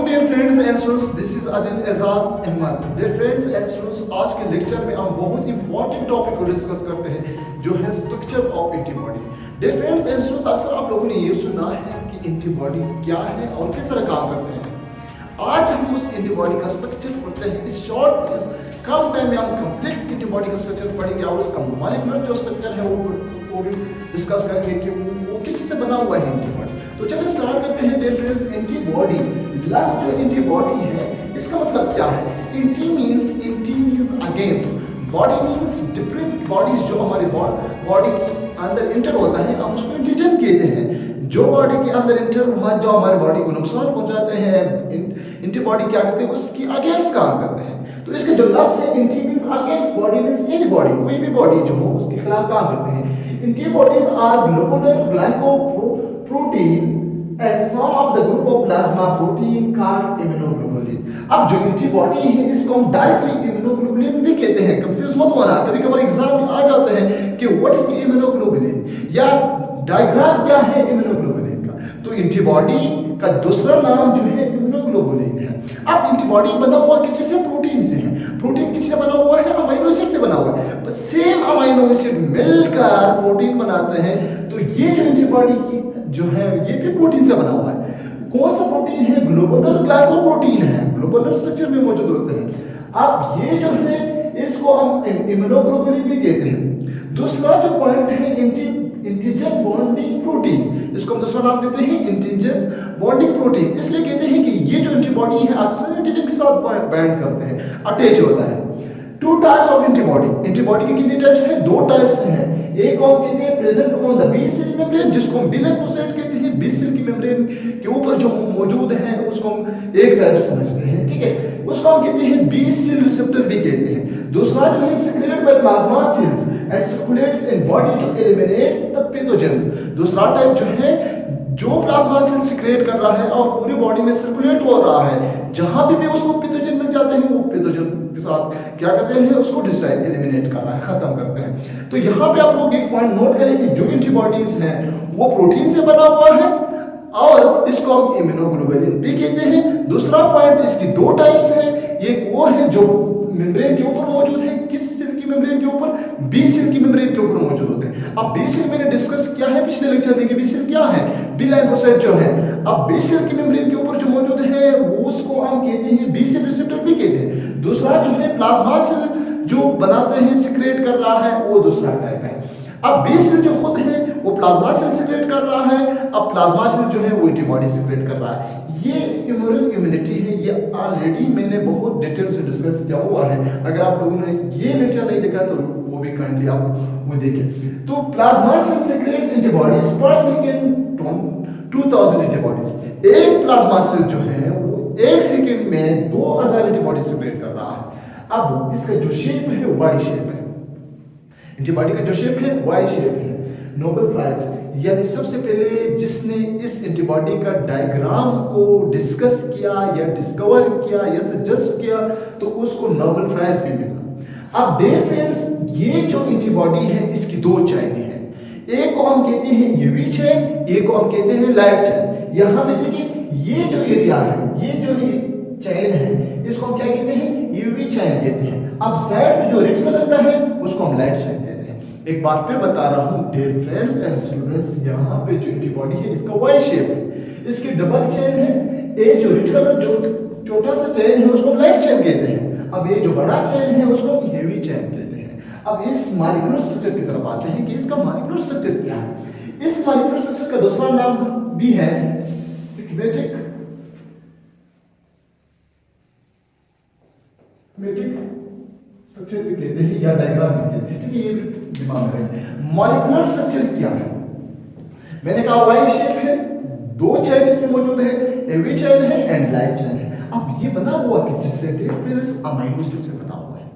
dear friends and students, this is Adil Azaz Ahmad. Dear friends and students, आज के lecture में हम बहुत इंपॉर्टेंट टॉपिक को डिस्कस करते हैं जो है structure of antibody. Dear friends and students, अक्सर आप लोगों ने ये सुना है कि एंटीबॉडी क्या है और किस तरह काम करते हैं. आज हम उस एंटीबॉडी का स्ट्रक्चर पढ़ते हैं. इस शॉर्ट कम टाइम में हम कंप्लीट एंटीबॉडी का स्ट्रक्चर पढ़ेंगे और उसका मॉलिक्यूलर जो स्ट्रक्चर है वो भी डिस्कस करेंगे कि वो किस चीज से बना हुआ है एंटीबॉडी. तो चलिए स्टार्ट करते हैं. डियर फ्रेंड्स, एंटीबॉडी, लास्ट जो एंटीबॉडी है इसका मतलब क्या है? Anti means against, body means different bodies जो हमारे बॉडी के अंदर इंटर होता है हम उसको एंटीजन कहते हैं. जो बॉडी के अंदर इंटर हुआ जो हमारे बॉडी को नुकसान पहुंचाते हैं एंटीबॉडी क्या करते हैं? उसकी अगेंस्ट काम करते हैं. तो इसके जो लफ्ज है anti means against, body means any body, कोई भी बॉडी जो हो उसके खिलाफ काम करते हैं. Antibodies are globular glycoprotein and form of the group of plasma protein called immunoglobulin. अब जो एंटीबॉडी है इसको हम डायरेक्टली इम्यूनोग्लोबुलिन भी कहते हैं. कंफ्यूज मत होना, कभी कभार एग्जाम में आ जाते हैं कि व्हाट इज इम्यूनोग्लोबुलिन या डायग्राम क्या है इम्यूनोग्लोबुलिन का. तो एंटीबॉडी का दूसरा नाम जो है इम्यूनोग्लोबुलिन है. अब एंटीबॉडी बना हुआ किस से? प्रोटीन से है. प्रोटीन किस से बना हुआ है? अमीनो एसिड से बना हुआ है. सेम अमीनो एसिड मिलकर प्रोटीन बनाते हैं. तो ये जो एंटीबॉडी की जो है ये भी प्रोटीन से बना हुआ है. कौन सा प्रोटीन है? ग्लोबुलर ग्लाइकोप्रोटीन है. ग्लोबुलर स्ट्रक्चर में मौजूद होते हैं. अब ये जो है इसको हम इम्यूनोग्लोबुलिन भी कहते हैं. दूसरा जो पॉइंट है एंटीजन बॉन्डिंग प्रोटीन, इसको हम दूसरा नाम देते हैं एंटीजन बॉन्डिंग प्रोटीन. इसलिए कहते हैं कि ये जो एंटीबॉडी है अक्सर एंटीजन के साथ बाइंड करते हैं, अटैच होता है. Two types of antibody. Antibody के कितने टाइप्स हैं? दो टाइप्स हैं. एक और कहते हैं present on the B cell membrane, जिसको हम बिलिकोसाइट कहते हैं. बी सेल की मेम्ब्रेन के ऊपर जो मौजूद है उसको हम एक टाइप समझते हैं. ठीक है, उसको हम कहते हैं बी सेल रिसेप्टर भी कहते हैं. दूसरा जो है secreted by plasma cells and circulates in body to eliminate the pathogens. दूसरा टाइप जो है जो प्लाज्मा सेल सिक्रेट कर रहा है और पूरी बॉडी में सर्कुलेट हो रहा है, जहां भी उसको पैथोजन मिल जाते हैं वो पैथोजन के साथ क्या करते हैं? उसको डिस्ट्रॉय, एलिमिनेट करना है, खत्म करते हैं. तो यहाँ पे आप लोग एक पॉइंट नोट करें कि जो एंटीबॉडीज हैं वो प्रोटीन से बना हुआ है और इसको हम इम्यूनोग्लोबुलिन भी कहते हैं. दूसरा पॉइंट, इसकी दो टाइप्स है. एक वो है जो मेम्ब्रेन के ऊपर मौजूद है. किस सेल की मेम्ब्रेन के ऊपर? बी सेल की मेम्ब्रेन के ऊपर मौजूद होते हैं. अब बी सेल मैंने डिस्कस किया है पिछले लेक्चर में कि बी सेल क्या है? बिलाइकोसाइट जो है. अब बी सेल की मेम्ब्रेन के ऊपर जो मौजूद है वो उसको हम कहते हैं बी सेल रिसेप्टर भी कहते हैं. दूसरा जो है प्लाज्मा सेल जो बनाते हैं, सिक्रेट कर रहा है, वो दूसरा टाइप है. अब बी सेल जो खुद है वो प्लाज्मा सेल सिक्रेट कर रहा है. अब प्लाज्मा सेल जो है वो एंटीबॉडी सिक्रेट कर रहा है. ये इम्यूनिटी है, ये ऑलरेडी मैंने बहुत डिटेल से डिस्कस किया हुआ है. अगर आप लोगों ने ये लेक्चर नहीं देखा तो वो भी काइंडली आप वो देखें. तो प्लाज्मा सेल सिक्रेट्स एंटीबॉडीज पर सेकंड 2000 एंटीबॉडीज. एक प्लाज्मा सेल जो है वो एक सेकंड में 2000 एंटीबॉडी सिक्रेट कर रहा है. अब इसका जो शेप है वाई शेप है. एंटीबॉडी का जो शेप है वाई शेप है. नोबेल प्राइज यानी सबसे पहले जिसने इस एंटीबॉडी का डायग्राम को डिस्कस किया या डिस्कवर किया या सजेस्ट किया तो उसको नोबेल प्राइज भी मिला. अब डियर फ्रेंड्स, ये जो एंटीबॉडी है इसकी दो चेन है. एक को हम कहते हैं यूवी चेन, एक को हम कहते हैं लाइट चेन. यहां पे देखिए ये जो एरिया है, ये जो चेन है इसको हम क्या कहते हैं? यूवी चेन कहते हैं. अब साइड में जो रेड कलर का है उसको हम लाइट चेन कहते हैं. एक बार फिर बता रहा हूं डियर फ्रेंड्स एंड स्टूडेंट्स, यहाँ पे जो एंटीबॉडी है इसका वाई शेप है, इसकी डबल चेन है. ये जो रेड कलर जो छोटा सा चेन है उसको लाइट चेन कहते हैं. अब ये जो बड़ा चेन है उसको हेवी चेन कहते हैं. अब इस मॉलिक्यूलर स्ट्रक्चर की तरफ आते हैं कि इसका मॉलिक्यूलर स्ट्रक्चर क्या है. इस मॉलिक्यूलर स्ट्रक्चर का दूसरा नाम भी है स्कीमेटिक स्ट्रक्चर भी कहते हैं या डायग्राम भी कहते हैं. ठीक है, ये भी दिमाग में रखें. मॉलिक्यूलर स्ट्रक्चर क्या है? मैंने कहा वाई शेप है, दो चेन इसमें मौजूद है, हेवी चेन है एंड लाइट चेन है. अब ये बना हुआ कि जिससे अमीनो एसिड से बना हुआ है.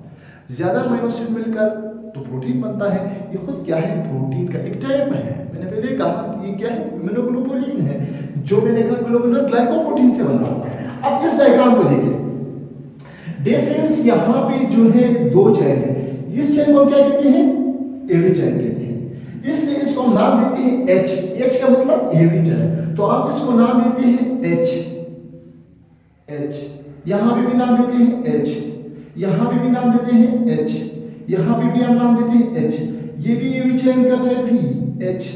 ज्यादा अमीनो एसिड मिलकर तो प्रोटीन बनता है. ये खुद क्या है? प्रोटीन का एक टाइप है. मैंने पहले कहा कि ये क्या है? इम्यूनोग्लोबुलिन है, जो मैंने कहा ग्लोबुलर ग्लाइकोप्रोटीन से बना हुआ है. अब इस डायग्राम को देखिए डियर फ्रेंड्स, यहाँ पे जो है दो चेन है. इस चेन को हम क्या कहते हैं? एवी चेन कहते हैं. इसलिए इसको हम नाम देते हैं एच. एच का मतलब एवी चेन. तो आप इसको नाम देते हैं एच H, यहाँ पे भी नाम देते हैं H, यहाँ पे भी नाम देते हैं H, यहाँ पे भी हम नाम देते हैं H। ये भी UV चेन का टाइप है H,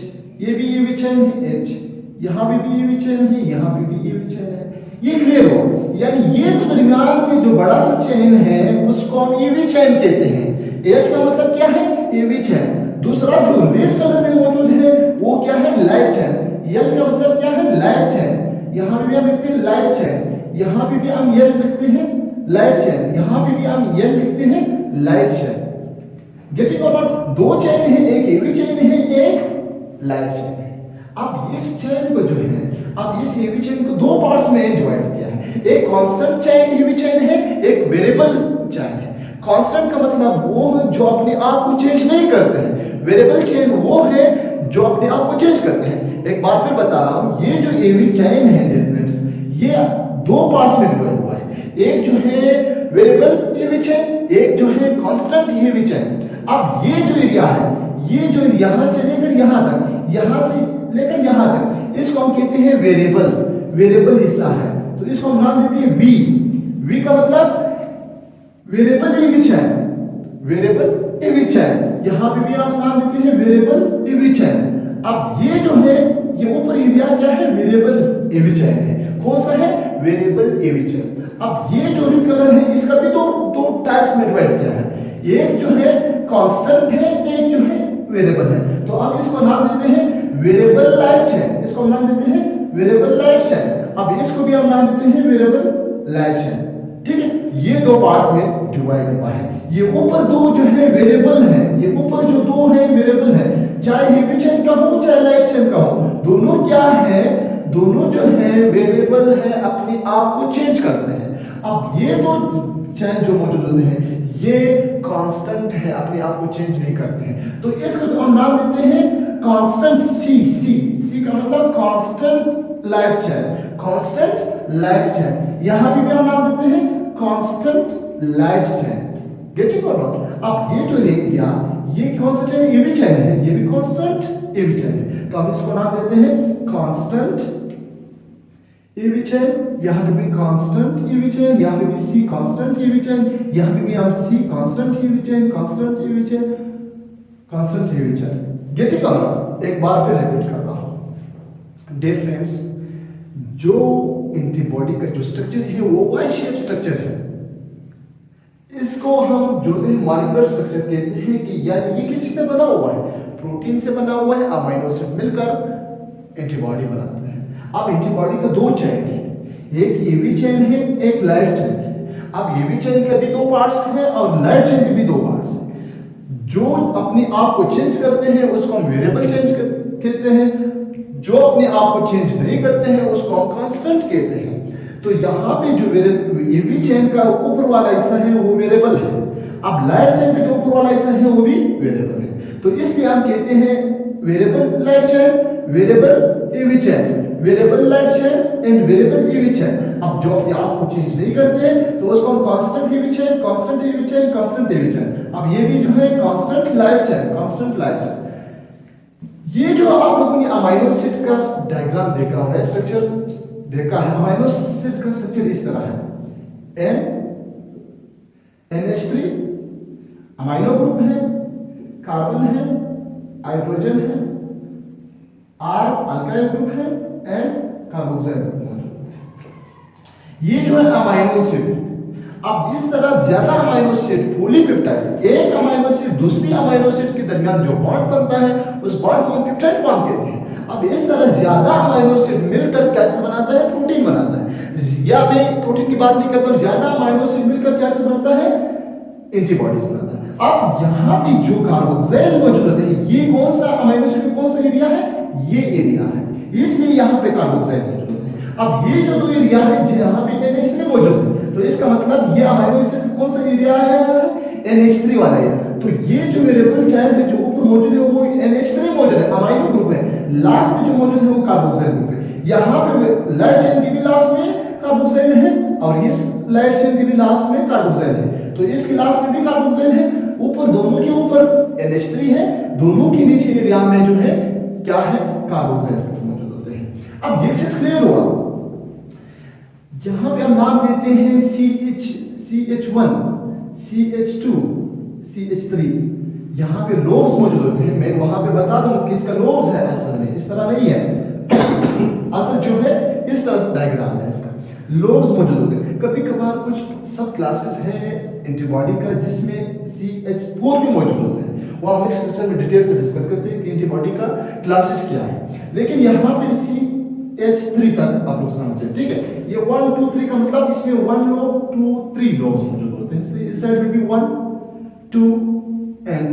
ये भी UV चेन है H, यहाँ पे भी UV चेन है, यहाँ पे भी UV चेन है। ये क्लियर हो? यानी ये तो दरमियान में जो बड़ा सा चेन है उसको हम UV चेन कहते हैं। H का मतलब क्या है? UV chain. दूसरा जो रेड कलर में मौजूद है वो क्या है? Light chain. L का मतलब क्या है? Light chain. यहाँ पे भी हम लिखते हैं लाइट चेन, यहाँ पे भी हम L लिखते हैं लाइट चेन, यहाँ पे भी हम L लिखते हैं लाइट चेन। गेटिंग और नॉट? दो चेन है, एक UV चेन है, एक लाइट चेन है। अब इस चेन को जो है, अब इस UV चेन को दो पार्ट्स में डिवाइड किया है। एक कांस्टेंट चेन UV चेन है, एक वेरिएबल चेन है। कांस्टेंट का मतलब वो है जो अपने आप को चेंज नहीं करते हैं, वेरिएबल चेन वो है जो अपने आप को चेंज करते हैं। एक बात मैं बता रहा हूं, ये जो UV चेन है डिफरेंस, ये दो पार्ट्स में डिवाइड हुआ है। एक जो है वेरिएबल UV चेन, एक जो है कांस्टेंट UV चेन। अब ये जो एरिया है, ये जो यहां से लेकर यहां तक, यहां से लेकर यहां तक, इसको हम कहते हैं वेरिएबल, वेरिएबल हिस्सा है। तो इसको हम नाम देते हैं V। V का मतलब variable UV chain, variable UV chain. यहां पे भी हम नाम देते हैं वेरिएबल UV चेन। अब ये जो है, ये ऊपर एरिया क्या है? वेरिएबल UV चेन है। कौन सा है? Variable UV chain. अब ये जो रेड कलर है इसका भी दो टाइप्स में डिवाइड किया है। एक जो है कांस्टेंट है, एक जो है वेरिएबल है। तो अब इसको नाम देते हैं वेरिएबल लाइट चेन, इसको हम नाम देते हैं वेरिएबल लाइट चेन। अब इसको भी हम नाम देते हैं वेरिएबल लाइट चेन। ठीक है, ये दो पार्ट्स में डिवाइड हुआ है। ये ऊपर दो जो है वेरिएबल है, ये ऊपर जो दो है वेरिएबल है, चाहे UV चेन का हो चाहे लाइट चेन का हो, दोनों क्या है? दोनों जो है वेरिएबल है, अपने आप को चेंज करते हैं। अब ये दो चेन जो मौजूद होते हैं ये कांस्टेंट है, अपने आप को चेंज नहीं करते हैं। तो इसको तो हम नाम देते हैं कांस्टेंट C का मतलब constant light chain, constant light chain. यहां भी हम नाम देते हैं कांस्टेंट लाइट चेन। गेटिंग और नॉट? अब ये जो एरिया, ये कौन सा चेन? UV चेन है, ये भी कांस्टेंट UV चेन है। तो हम इसको नाम देते हैं कांस्टेंट UV चेन। यहाँ पे भी कांस्टेंट UV चेन, यहाँ पे भी C कांस्टेंट UV चेन, यहाँ पे भी हम C constant UV chain, constant UV chain, constant UV chain. Getting और नॉट? एक बार फिर रिपीट कर रहा हूं। डियर फ्रेंड्स, जो एंटीबॉडी का जो स्ट्रक्चर है वो वाई शेप स्ट्रक्चर है। इसको हम जो मॉलिक्यूलर स्ट्रक्चर कहते हैं कि यार ये किस से बना हुआ है? प्रोटीन से बना हुआ है, अमीनो एसिड मिलकर एंटीबॉडी बनाते हैं। अब एंटीबॉडी का दो चेन है, एक UV चेन है, एक लाइट चेन है। अब UV चेन के भी दो पार्ट्स हैं और लाइट चेन के भी दो पार्ट्स हैं। जो अपने आप को चेंज करते हैं उसको हम वेरिएबल चेंज कहते हैं, जो अपने आप को चेंज नहीं करते हैं उसको हम कांस्टेंट कहते हैं। तो यहाँ पे जो UV चेन का ऊपर वाला हिस्सा है वो वेरिएबल है, अब लाइट चेन का जो ऊपर वाला हिस्सा है वो भी वेरिएबल है। तो इसलिए हम कहते हैं variable light chain, variable UV chain, variable light chain and variable UV chain. अब जो अपने आप को चेंज नहीं करते तो उसको हम constant UV chain, constant UV chain, constant UV chain. अब ये भी जो है constant light chain, constant light chain. ये जो आप लोगों ने अमीनो एसिड का डायग्राम देखा है, स्ट्रक्चर देखा है, अमीनो एसिड का स्ट्रक्चर इस तरह है। NH3 अमीनो ग्रुप है, कार्बन है, हाइड्रोजन है, R अल्काइल ग्रुप है एंड कार्बोक्सिल ग्रुप मौजूद है। ये जो है अमीनो एसिड। अब इस तरह ज्यादा अमीनो एसिड पॉलीपेप्टाइड, एक अमीनो एसिड दूसरी अमीनो एसिड के दरमियान जो बॉन्ड बनता है उस बॉन्ड को हम पेप्टाइड बॉन्ड कहते हैं। अब इस तरह ज्यादा अमीनो एसिड मिलकर क्या चीज बनाता है? प्रोटीन बनाता है। या मैं प्रोटीन की बात नहीं करता हूं, ज्यादा अमीनो एसिड मिलकर क्या चीज बनाता है? एंटीबॉडीज बनाता है। अब यहाँ पे जो कार्बोक्सिल मौजूद होते हैं, ये कौन सा अमीनो एसिड कौन सा एरिया है? ये एरिया है, इसलिए यहाँ पे कार्बोक्सिल मौजूद होते हैं। अब ये जो दो एरिया है यहाँ पे NH3 मौजूद है, तो इसका मतलब ये अमीनो एसिड कौन सा एरिया है? NH3 वाला है। तो ये जो वेरिएबल चेन पे जो ऊपर मौजूद है वो NH3 मौजूद है, अमीनो ग्रुप है। लास्ट में जो मौजूद है वो कार्बोक्सिल ग्रुप है। यहाँ पे लाइट चेन की भी लास्ट में कार्बोक्सिल है और इस लाइट चेन की भी लास्ट में कार्बोक्सिल है, तो इसके लास्ट में भी कार्बोक्सिल है। ऊपर दोनों के ऊपर NH3 है, दोनों के नीचे एरिया में जो है क्या है? कार्बोक्सिल मौजूद होते हैं। अब ये चीज क्लियर हुआ। यहाँ पे हम नाम देते हैं CH1, CH2, CH3। यहाँ पे लोब्स मौजूद होते हैं। मैं वहां पे बता दूं कि इसका लोब्स है, असल में इस तरह नहीं है। असल जो है इस तरह से डायग्राम है इसका, लोब्स मौजूद होते हैं। कभी कभार कुछ सब क्लासेस है एंटीबॉडी का जिसमें CH4 भी मौजूद होते हैं, वो हम नेक्स्ट लेक्चर में डिटेल से डिस्कस करते हैं कि एंटीबॉडी का क्लासेस क्या है। लेकिन यहाँ पे CH3 तक आप लोग समझे, ठीक है। ये 1 2 3 का मतलब इसमें 1 लोब 2 3 लोब्स मौजूद होते हैं। इस साइड में भी 1 2 एंड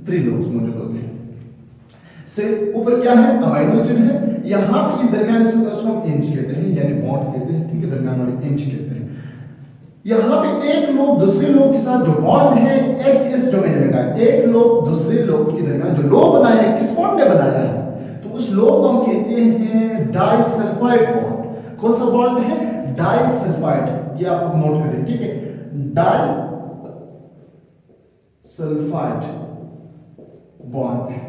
3 लोब्स मौजूद होते हैं। से ऊपर क्या है, अमाइनो एसिड है। यहाँ पे इस दरमियान इसको हम इंच कहते हैं, यानी बॉन्ड कहते हैं, ठीक है, दरमियान वाले इंच कहते हैं। यहाँ पे एक लोब दूसरे लोब के साथ जो बॉन्ड है एस जो मैंने लगाया, एक लोब दूसरे लोब के दरमियान जो लोब बनाया है, किस बॉन्ड ने बनाया है, तो उस लोब को हम कहते हैं डाइसल्फाइड बॉन्ड। कौन सा बॉन्ड है, डाइसल्फाइड, ये आप लोग नोट करें, ठीक है, डाइसल्फाइड बॉन्ड है,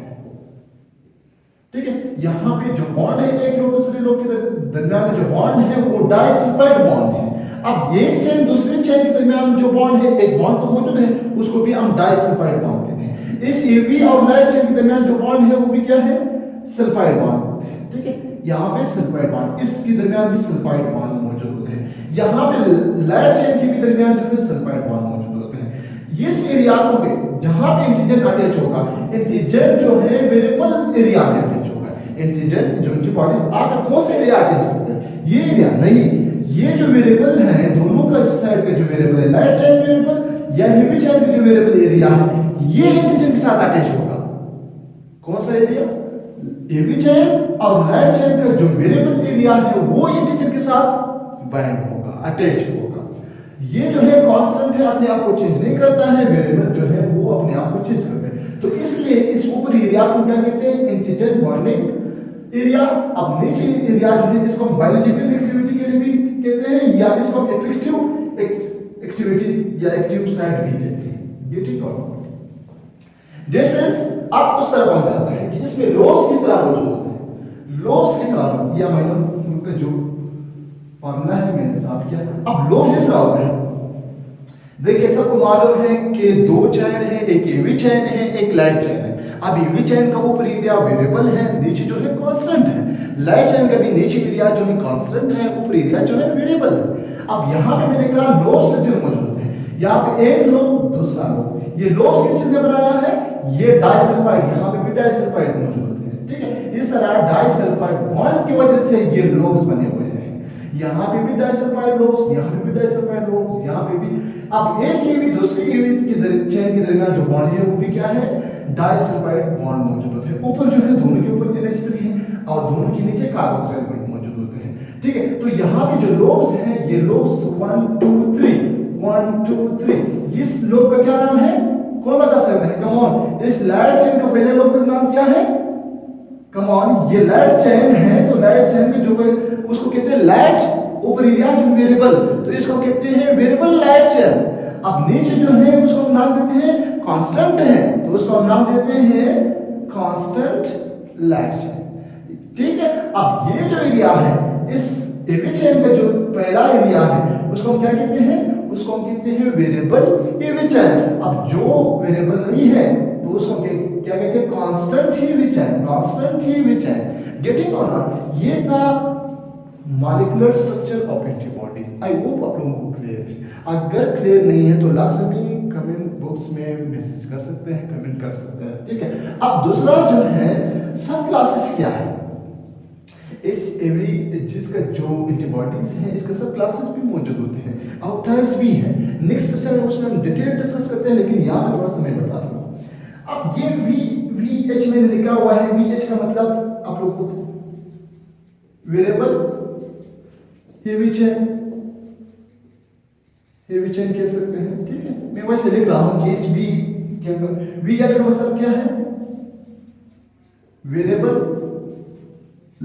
ठीक है। यहाँ पे जो बॉन्ड है एक लोब दूसरे लोब के दरमियान में जो बॉन्ड है वो डाइसल्फाइड बॉन्ड है। अब एक चेन दूसरे चेन के दरमियान जो बॉन्ड है, एक बॉन्ड तो मौजूद है, उसको भी हम डाइसल्फाइड बॉन्ड कहते हैं। इस AB और लाइट चेन के दरमियान जो बॉन्ड है वो भी क्या है, सल्फाइड बॉन्ड है, ठीक है। यहाँ पे सल्फाइड बॉन्ड, इसके दरमियान भी सल्फाइड बॉन्ड मौजूद होते हैं। यहाँ पे लाइट चेन के भी दरमियान जो है सल्फाइड बॉन्ड मौजूद होते हैं। इस एरिया पे जहां पे एंटीजन अटैच होगा, एंटीजन जो है वेरिएबल एरिया में अटैच होगा। एंटीजन जो एंटीबॉडीज आकर कौन से एरिया अटैच होते हैं, ये एरिया नहीं, ये जो वेरिएबल है दोनों का साइड का जो वेरिएबल है, लाइट चेन वेरिएबल या हेवी चेन का जो वेरिएबल एरिया है, ये एंटीजन के साथ अटैच होगा। कौन सा एरिया, हेवी चेन और लाइट चेन का जो वेरिएबल एरिया है वो एंटीजन के साथ बाइंड होगा, अटैच होगा। ये जो है कांस्टेंट है, अपने आप को चेंज नहीं करता है, वेरिएबल जो है वो अपने आप को चेंज करता है। तो इसलिए इस ऊपरी एरिया को क्या कहते हैं, एंटीजन बॉन्डिंग एरिया। अब नीचे एरिया जो है इसको हम बायोलॉजिकल एक्टिविटी के लिए भी कहते हैं, या इसको हम इफेक्टिव एक्टिविटी या एक्टिव साइट भी कहते हैं। ये ठीक है डियर फ्रेंड्स। अब उस तरफ हम जाते हैं कि इसमें लोब्स किस तरह मौजूद होते हैं, लोब्स किस तरह होते हैं, या अमाइनो का जो फॉर्मूला है मैंने साफ किया। अब लोब्स किस तरह होते हैं, देखिए सबको मालूम है कि 2 चैन है, एक हेवी चैन है, एक लाइट चैन है। अब हेवी चैन का ऊपरी एरिया वेरिएबल है, नीचे जो है कांस्टेंट है। लाइट चैन का भी नीचे एरिया जो है कांस्टेंट है, ऊपरी एरिया जो है वेरिएबल है। अब यहाँ पे मैंने कहा लोब स्ट्रक्चर मौजूद है, यहाँ पे एक लोब दूसरा लोब। ये लोब्स किसने बनाया है, ये डाइसल्फाइड, यहाँ पे भी डाइसल्फाइड मौजूद है, ठीक है। इस तरह डाइसल्फाइड बॉन्ड की वजह से ये लोब्स बने हुए हैं। यहाँ पे भी डाइसल्फाइड लोब्स, यहाँ पे भी डाइसल्फाइड लोब्स, यहाँ पे भी। अब एक ही भी दूसरी चेन के दरमियान जो बॉन्ड है वो भी क्या है, डाइसल्फाइड बॉन्ड मौजूद होते हैं। ऊपर जो है दोनों के ऊपर NH3 है और दोनों के नीचे कार्बोक्सिल ग्रुप मौजूद होते हैं, ठीक है। तो यहाँ पे जो लोब्स हैं, ये लोब्स 1 2 3 1 2 3, इस लोब का क्या नाम है, कौन बता सकता है, कम ऑन। इस लाइट चेन का पहले लोब का नाम क्या है, कम ऑन। ये लाइट चेन है, तो लाइट चेन में जो उसको कहते हैं लाइट, ऊपर एरिया जो वेरिएबल, तो इसको कहते हैं वेरिएबल लाइट चेन। अब नीचे जो है उसको हम नाम देते हैं कांस्टेंट है, तो उसको हम नाम देते हैं कांस्टेंट लाइट चेन, ठीक है। अब ये जो एरिया है, इस हेवी चेन का जो पहला एरिया है उसको हम क्या कहते हैं, उसको हम कहते हैं वेरिएबल हेवी चेन। अब जो वेरिएबल नहीं है तो उसको क्या कहते हैं, constant heavy chain, constant heavy chain. Getting on not, ये था molecular structure of antibodies. I hope आप लोगों को क्लियर है। अगर क्लियर नहीं है तो लाजमी कमेंट बॉक्स में मैसेज कर सकते हैं, कमेंट कर सकते हैं, ठीक है। अब दूसरा जो है सब क्लासेस क्या है, इस एवरी जिसका जो एंटीबॉडीज है इसका सब क्लासेस भी मौजूद होते हैं, आउटलायर्स भी है। नेक्स्ट क्वेश्चन में उसमें हम डिटेल डिस्कस करते हैं, लेकिन यहाँ पे थोड़ा सा मैं बता दूं। अब ये VH में लिखा हुआ है, VH का मतलब आप लोग को वेरिएबल हेवी चेन कह सकते हैं, ठीक है। मैं वैसे लिख रहा हूं कि इस VH का मतलब क्या है, वेरिएबल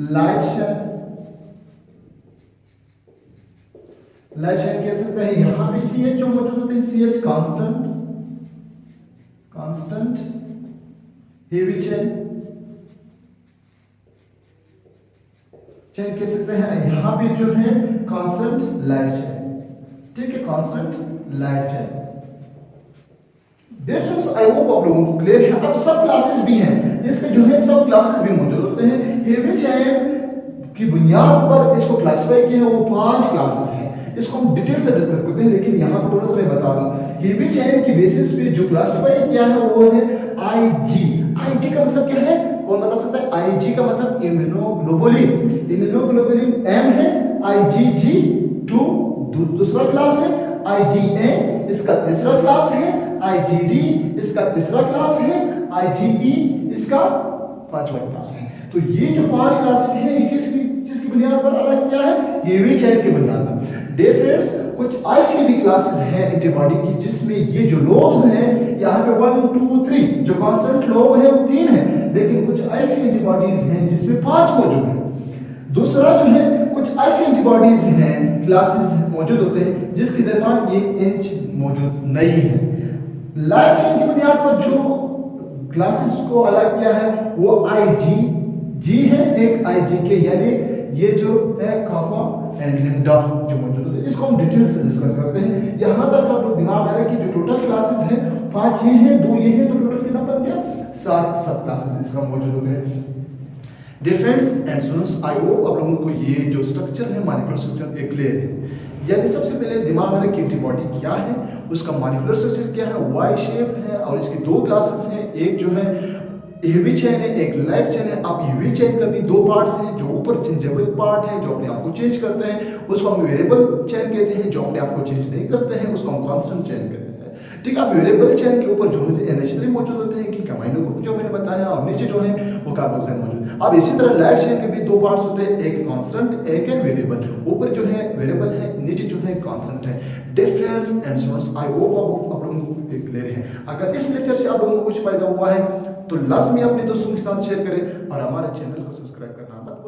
लाइट चेन कह सकते हैं। यहां पे CH जो मौजूद होते हैं, CH constant heavy chain, chain कह सकते हैं। यहाँ पे जो है कांस्टेंट लाइट चेन, ठीक है, कांस्टेंट लाइट चेन। आई होप आप लोगों को क्लियर है। अब सब क्लासेस भी हैं, इसके जो है सब क्लासेस भी मौजूद होते हैं। हेवी चेन की बुनियाद पर इसको क्लासिफाई किया है, वो 5 क्लासेस हैं। इसको हम डिटेल से डिस्कस करते हैं, लेकिन यहाँ पर थोड़ा सा मैं बता दूं, हेवी चेन की बेसिस पे जो क्लासिफाई किया है वो है आईजी। आईजी का मतलब क्या है, कौन बता सकता है? आईजी का मतलब इम्यूनोग्लोबुलिन। इम्यूनोग्लोबुलिन एम है, आईजीजी 2 दूसरा क्लास है, आईजीए इसका तीसरा क्लास है, आईजीडी इसका तीसरा क्लास है, आईजीई इसका 5वां क्लास है। तो ये जो 5 क्लासेस हैं, ये किसकी चीज की बुनियाद पर अलग क्या है? हेवी चेन की बुनियाद पर। डियर फ्रेंड्स, कुछ ऐसी भी क्लासेस हैं एंटीबॉडी की जिसमें ये जो लोब्स हैं, यहाँ पे 1 2 3 जो कांस्टेंट लोब है वो 3 है, लेकिन कुछ ऐसी एंटीबॉडीज हैं जिसमें 5 मौजूद हैं। दूसरा जो है, कुछ ऐसी एंटीबॉडीज हैं, क्लासेस मौजूद होते हैं जिसके दरमियान ये इंच मौजूद नहीं है। लाइट चेन की बुनियाद पर जो क्लासेस को अलग किया है वो आईजी जी है, एक आईजी के, यानी ये जो है काफा एंड लिम्डा जो मौजूद होते हैं, इसको हम डिटेल से डिस्कस करते हैं। यहाँ तक आप लोग दिमाग में रखें कि जो टोटल क्लासेस हैं 5 ये हैं, 2 ये हैं, तो टोटल कितना बन गया? 7 सब क्लासेस इसका मौजूद होते हैं। Dear friends and students, I hope आप लोगों को ये जो स्ट्रक्चर है, मॉलिक्यूलर स्ट्रक्चर, एक क्लियर है। यानी सबसे पहले दिमाग में रखें एंटीबॉडी क्या है, उसका मॉलिक्यूलर स्ट्रक्चर क्या है, वाई शेप है, और इसकी 2 क्लासेस हैं, एक जो है हेवी चेन है, एक लाइट चेन है। अब हेवी चेन का भी 2 पार्ट्स हैं, जो ऊपर चेंजेबल पार्ट है, जो अपने आप को चेंज करते हैं, उसको हम वेरिएबल चेन कहते हैं। जो अपने आप को चेंज नहीं करते हैं उसको हम कांस्टेंट चेन कहते हैं, ठीक है। अब वेरिएबल चेन के ऊपर जो एनएच3 मौजूद होते हैं, क्योंकि अमीनो ग्रुप जो मैंने बताया, और नीचे जो है वो कार्बोक्सिल मौजूद। अब इसी तरह लाइट चेन के भी 2 पार्ट्स होते हैं, एक कांस्टेंट एक है वेरिएबल। ऊपर जो है वेरिएबल है, नीचे जो है कांस्टेंट है। Dear friends and students, I hope आप लोगों को क्लियर है। अगर इस लेक्चर से आप लोगों को कुछ फायदा हुआ है तो लाजमी अपने दोस्तों के साथ शेयर करें और हमारे चैनल को सब्सक्राइब करना मत